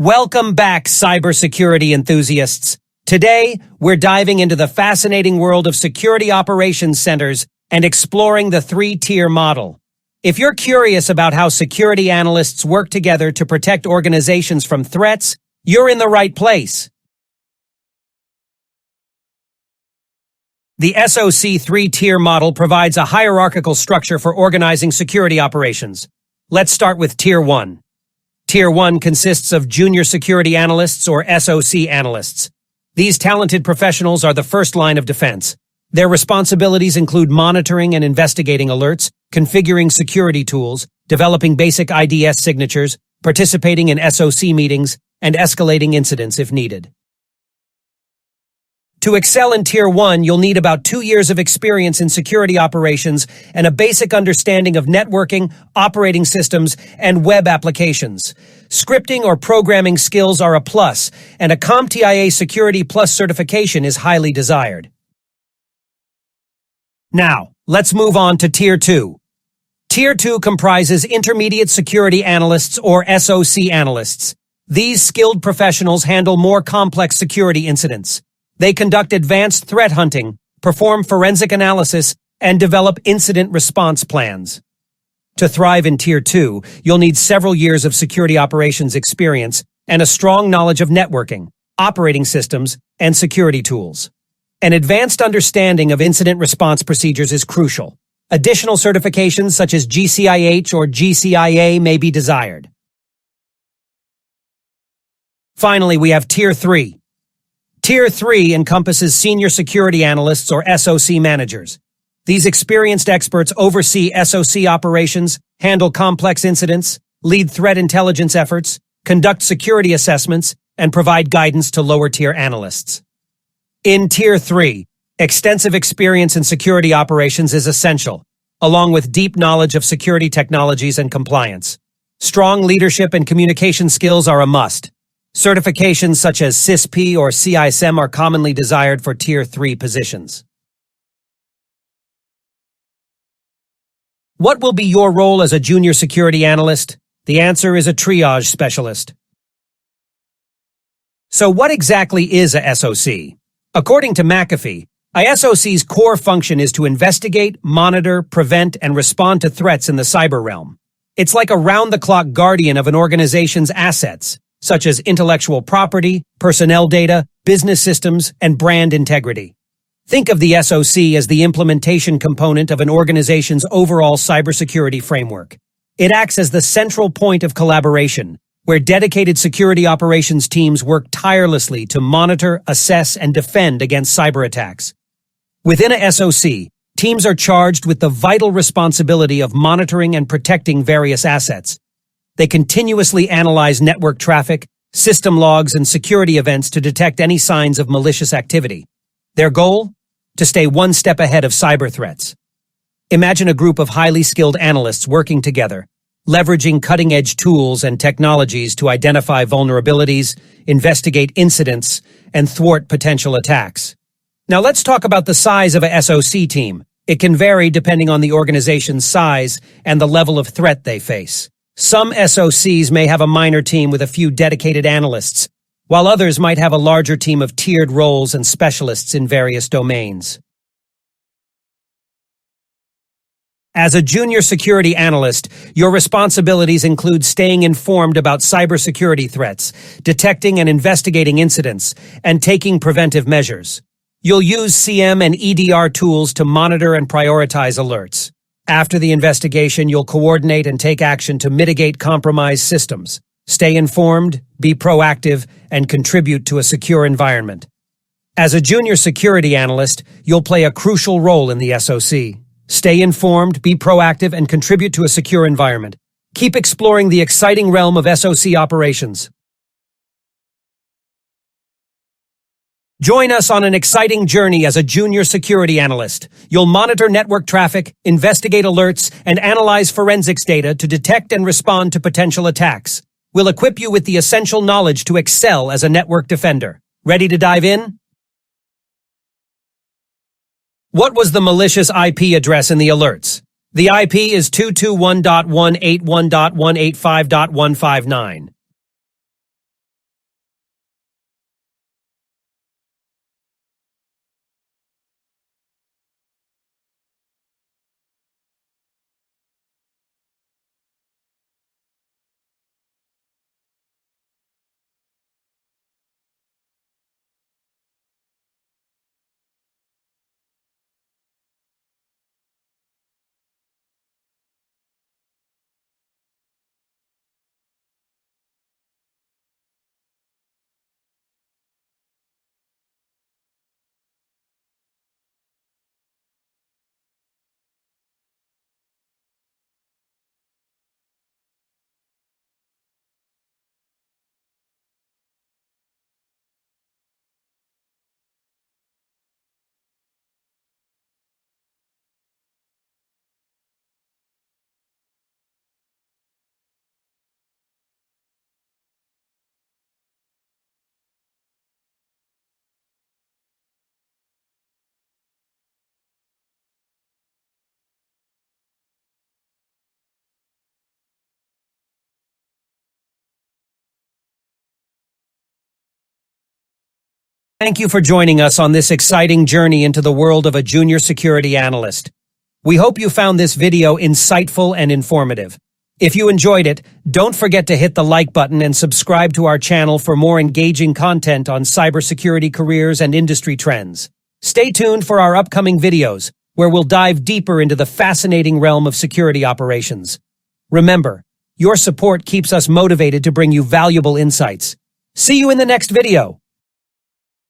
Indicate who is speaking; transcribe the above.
Speaker 1: Welcome back, cybersecurity enthusiasts. Today, we're diving into the fascinating world of security operations centers and exploring the three-tier model. If you're curious about how security analysts work together to protect organizations from threats, you're in the right place. The SOC three-tier model provides a hierarchical structure for organizing security operations. Let's start with Tier 1. Tier 1 consists of Junior Security Analysts or SOC analysts. These talented professionals are the first line of defense. Their responsibilities include monitoring and investigating alerts, configuring security tools, developing basic IDS signatures, participating in SOC meetings, and escalating incidents if needed. To excel in Tier 1, you'll need about 2 years of experience in security operations and a basic understanding of networking, operating systems, and web applications. Scripting or programming skills are a plus, and a CompTIA Security Plus certification is highly desired. Now, let's move on to Tier 2. Tier 2 comprises Intermediate Security Analysts or SOC analysts. These skilled professionals handle more complex security incidents. They conduct advanced threat hunting, perform forensic analysis, and develop incident response plans. To thrive in Tier 2, you'll need several years of security operations experience and a strong knowledge of networking, operating systems, and security tools. An advanced understanding of incident response procedures is crucial. Additional certifications such as GCIH or GCIA may be desired. Finally, we have Tier 3. Tier 3 encompasses Senior Security Analysts or SOC managers. These experienced experts oversee SOC operations, handle complex incidents, lead threat intelligence efforts, conduct security assessments, and provide guidance to lower-tier analysts. In Tier 3, extensive experience in security operations is essential, along with deep knowledge of security technologies and compliance. Strong leadership and communication skills are a must. Certifications such as CISP or CISM are commonly desired for Tier 3 positions. What will be your role as a junior security analyst? The answer is a triage specialist. So what exactly is a SOC? According to McAfee, a SOC's core function is to investigate, monitor, prevent, and respond to threats in the cyber realm. It's like a round-the-clock guardian of an organization's assets, such as intellectual property, personnel data, business systems, and brand integrity. Think of the SOC as the implementation component of an organization's overall cybersecurity framework. It acts as the central point of collaboration, where dedicated security operations teams work tirelessly to monitor, assess, and defend against cyber attacks. Within a SOC, teams are charged with the vital responsibility of monitoring and protecting various assets. They continuously analyze network traffic, system logs, and security events to detect any signs of malicious activity. Their goal? To stay one step ahead of cyber threats. Imagine a group of highly skilled analysts working together, leveraging cutting-edge tools and technologies to identify vulnerabilities, investigate incidents, and thwart potential attacks. Now let's talk about the size of a SOC team. It can vary depending on the organization's size and the level of threat they face. Some SOCs may have a minor team with a few dedicated analysts, while others might have a larger team of tiered roles and specialists in various domains. As a junior security analyst, your responsibilities include staying informed about cybersecurity threats, detecting and investigating incidents, and taking preventive measures. You'll use CM and EDR tools to monitor and prioritize alerts. After the investigation, you'll coordinate and take action to mitigate compromised systems. Stay informed, be proactive, and contribute to a secure environment. As a junior security analyst, you'll play a crucial role in the SOC. Stay informed, be proactive, and contribute to a secure environment. Keep exploring the exciting realm of SOC operations. Join us on an exciting journey as a junior security analyst. You'll monitor network traffic, investigate alerts, and analyze forensics data to detect and respond to potential attacks. We'll equip you with the essential knowledge to excel as a network defender. Ready to dive in? What was the malicious IP address in the alerts? The IP is 221.181.185.159. Thank you for joining us on this exciting journey into the world of a junior security analyst. We hope you found this video insightful and informative. If you enjoyed it, don't forget to hit the like button and subscribe to our channel for more engaging content on cybersecurity careers and industry trends. Stay tuned for our upcoming videos, where we'll dive deeper into the fascinating realm of security operations. Remember, your support keeps us motivated to bring you valuable insights. See you in the next video.